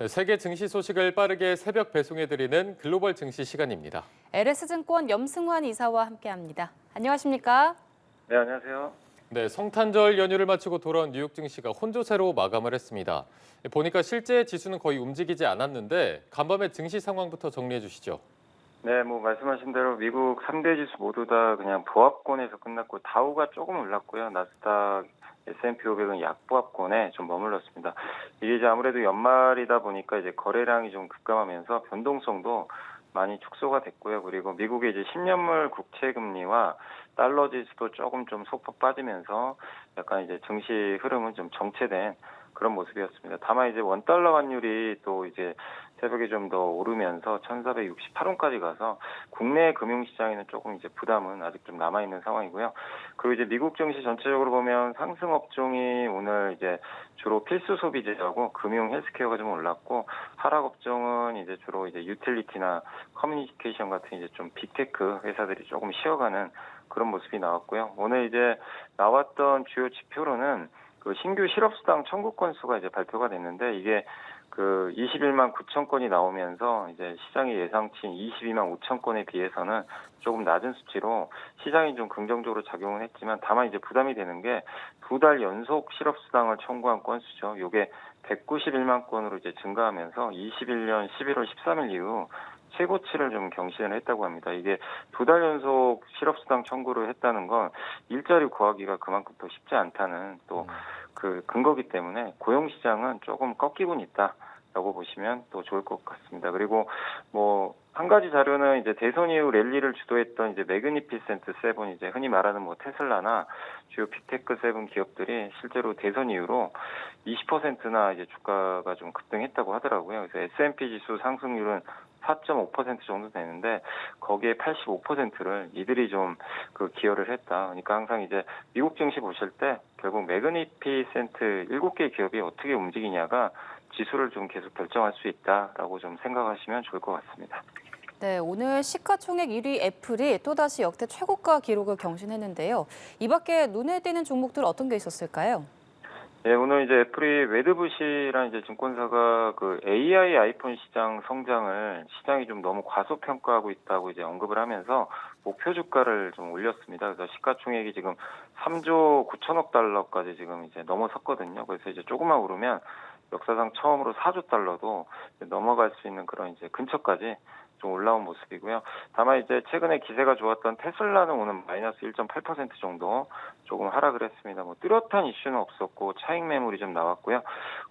네, 세계 증시 소식을 빠르게 새벽 배송해드리는 글로벌 증시 시간입니다. LS증권 염승환 이사와 함께합니다. 안녕하십니까? 네, 안녕하세요. 네, 성탄절 연휴를 마치고 돌아온 뉴욕 증시가 혼조세로 마감을 했습니다. 보니까 실제 지수는 거의 움직이지 않았는데 간밤의 증시 상황부터 정리해 주시죠. 네, 말씀하신 대로 미국 3대 지수 모두 다 그냥 보합권에서 끝났고 다우가 조금 올랐고요. 나스닥, S&P 500은 약보합권에 좀 머물렀습니다. 이게 이제 아무래도 연말이다 보니까 이제 거래량이 좀 급감하면서 변동성도 많이 축소가 됐고요. 그리고 미국의 이제 10년물 국채 금리와 달러 지수도 조금 좀 소폭 빠지면서 약간 이제 증시 흐름은 좀 정체된 그런 모습이었습니다. 다만 이제 원달러 환율이 또 이제 새벽에 좀 더 오르면서 1,468원까지 가서 국내 금융시장에는 조금 이제 부담은 아직 좀 남아있는 상황이고요. 그리고 이제 미국 증시 전체적으로 보면 상승 업종이 오늘 이제 주로 필수 소비재하고 금융 헬스케어가 좀 올랐고 하락 업종은 이제 주로 이제 유틸리티나 커뮤니케이션 같은 이제 좀 빅테크 회사들이 조금 쉬어가는 그런 모습이 나왔고요. 오늘 이제 나왔던 주요 지표로는 그 신규 실업수당 청구 건수가 이제 발표가 됐는데 이게 그 21만 9천 건이 나오면서 이제 시장의 예상치인 22만 5천 건에 비해서는 조금 낮은 수치로 시장이 좀 긍정적으로 작용을 했지만 다만 이제 부담이 되는 게 두 달 연속 실업수당을 청구한 건수죠. 요게 191만 건으로 이제 증가하면서 21년 11월 13일 이후 최고치를 좀 경신을 했다고 합니다. 이게 두 달 연속 실업수당 청구를 했다는 건 일자리 구하기가 그만큼 더 쉽지 않다는 또 그 근거기 때문에 고용시장은 조금 꺾이곤 있다라고 보시면 또 좋을 것 같습니다. 그리고 한 가지 자료는 이제 대선 이후 랠리를 주도했던 이제 매그니피센트 세븐 이제 흔히 말하는 테슬라나 주요 빅테크 세븐 기업들이 실제로 대선 이후로 20%나 이제 주가가 좀 급등했다고 하더라고요. 그래서 S&P 지수 상승률은 4.5% 정도 되는데 거기에 85%를 이들이 좀 그 기여를 했다. 그러니까 항상 이제 미국 증시 보실 때 결국 매그니피센트 7개 기업이 어떻게 움직이냐가 지수를 좀 계속 결정할 수 있다라고 좀 생각하시면 좋을 것 같습니다. 네, 오늘 시가총액 1위 애플이 또다시 역대 최고가 기록을 경신했는데요. 이 밖에 눈에 띄는 종목들 어떤 게 있었을까요? 예, 오늘 이제 애플이 웨드부시라는 이제 증권사가 그 AI 아이폰 시장 성장을 시장이 좀 너무 과소평가하고 있다고 이제 언급을 하면서 목표 주가를 좀 올렸습니다. 그래서 시가총액이 지금 3조 9천억 달러까지 지금 이제 넘어섰거든요. 그래서 이제 조금만 오르면 역사상 처음으로 4조 달러도 넘어갈 수 있는 그런 이제 근처까지 좀 올라온 모습이고요. 다만 이제 최근에 기세가 좋았던 테슬라는 오늘 마이너스 1.8% 정도 조금 하락을 했습니다. 뚜렷한 이슈는 없었고 차익 매물이 좀 나왔고요.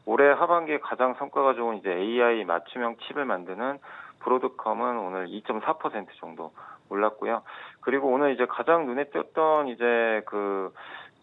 올해 하반기에 가장 성과가 좋은 이제 AI 맞춤형 칩을 만드는 브로드컴은 오늘 2.4% 정도 올랐고요. 그리고 오늘 이제 가장 눈에 띄었던 이제 그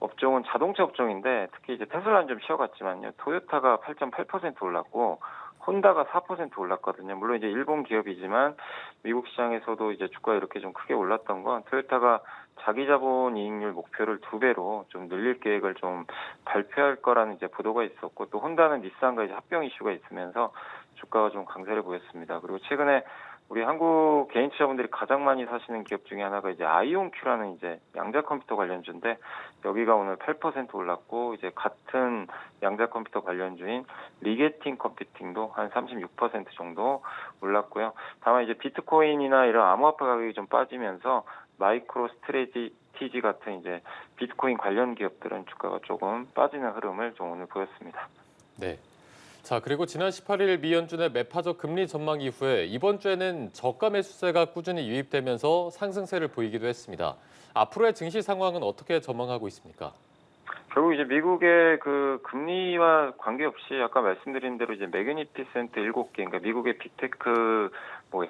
업종은 자동차 업종인데 특히 이제 테슬라는 좀 쉬어갔지만요. 토요타가 8.8% 올랐고 혼다가 4% 올랐거든요. 물론 이제 일본 기업이지만 미국 시장에서도 이제 주가가 이렇게 좀 크게 올랐던 건 토요타가 자기 자본 이익률 목표를 2배로 좀 늘릴 계획을 좀 발표할 거라는 이제 보도가 있었고 또 혼다는 닛산과 이제 합병 이슈가 있으면서 주가가 좀 강세를 보였습니다. 그리고 최근에 우리 한국 개인 투자분들이 가장 많이 사시는 기업 중에 하나가 이제 아이온큐라는 이제 양자 컴퓨터 관련주인데 여기가 오늘 8% 올랐고 이제 같은 양자 컴퓨터 관련주인 리게팅 컴퓨팅도 한 36% 정도 올랐고요. 다만 이제 비트코인이나 이런 암호화폐 가격이 좀 빠지면서 마이크로 스트래티지 같은 이제 비트코인 관련 기업들은 주가가 조금 빠지는 흐름을 좀 오늘 보였습니다. 네. 자, 그리고 지난 18일 미 연준의 매파적 금리 전망 이후에 이번 주에는 저가 매수세가 꾸준히 유입되면서 상승세를 보이기도 했습니다. 앞으로의 증시 상황은 어떻게 전망하고 있습니까? 결국 이제 미국의 그 금리와 관계없이 아까 말씀드린 대로 이제 매그니피센트 7개, 그러니까 미국의 빅테크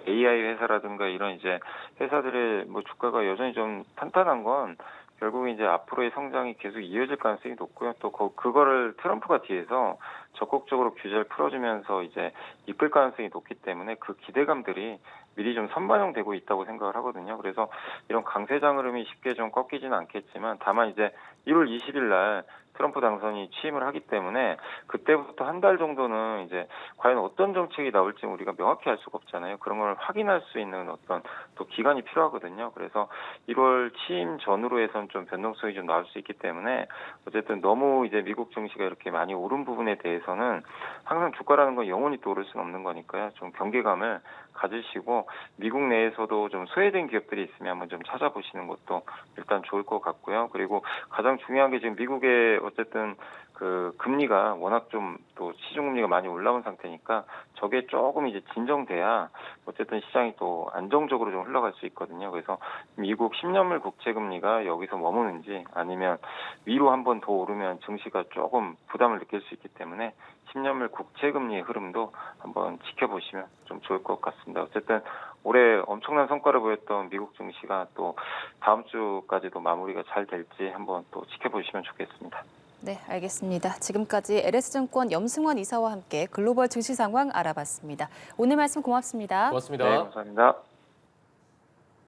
AI 회사라든가 이런 이제 회사들의 주가가 여전히 좀 탄탄한 건 결국 이제 앞으로의 성장이 계속 이어질 가능성이 높고요. 또 그거를 트럼프가 뒤에서 적극적으로 규제를 풀어주면서 이제 이끌 가능성이 높기 때문에 그 기대감들이 미리 좀 선반영되고 있다고 생각을 하거든요. 그래서 이런 강세장 흐름이 쉽게 좀 꺾이지는 않겠지만 다만 이제 1월 20일 날 트럼프 당선이 취임을 하기 때문에 그때부터 한 달 정도는 이제 과연 어떤 정책이 나올지 우리가 명확히 알 수가 없잖아요. 그런 걸 확인할 수 있는 어떤 또 기간이 필요하거든요. 그래서 1월 취임 전후로 해서는 좀 변동성이 좀 나올 수 있기 때문에 어쨌든 너무 이제 미국 증시가 이렇게 많이 오른 부분에 대해서는 항상 주가라는 건 영원히 또 오를 수는 없는 거니까요. 좀 경계감을 가지시고 미국 내에서도 좀 소외된 기업들이 있으면 한번 좀 찾아보시는 것도 일단 좋을 것 같고요. 그리고 가장 중요한 게 지금 미국의 어쨌든 그 금리가 워낙 좀 또 시중금리가 많이 올라온 상태니까 저게 조금 이제 진정돼야 어쨌든 시장이 또 안정적으로 좀 흘러갈 수 있거든요. 그래서 미국 10년물 국채금리가 여기서 머무는지 아니면 위로 한 번 더 오르면 증시가 조금 부담을 느낄 수 있기 때문에 10년물 국채금리의 흐름도 한번 지켜보시면 좀 좋을 것 같습니다. 어쨌든 올해 엄청난 성과를 보였던 미국 증시가 또 다음 주까지도 마무리가 잘 될지 한번 또 지켜보시면 좋겠습니다. 네, 알겠습니다. 지금까지 LS증권 염승환 이사와 함께 글로벌 증시 상황 알아봤습니다. 오늘 말씀 고맙습니다. 고맙습니다. 네, 감사합니다.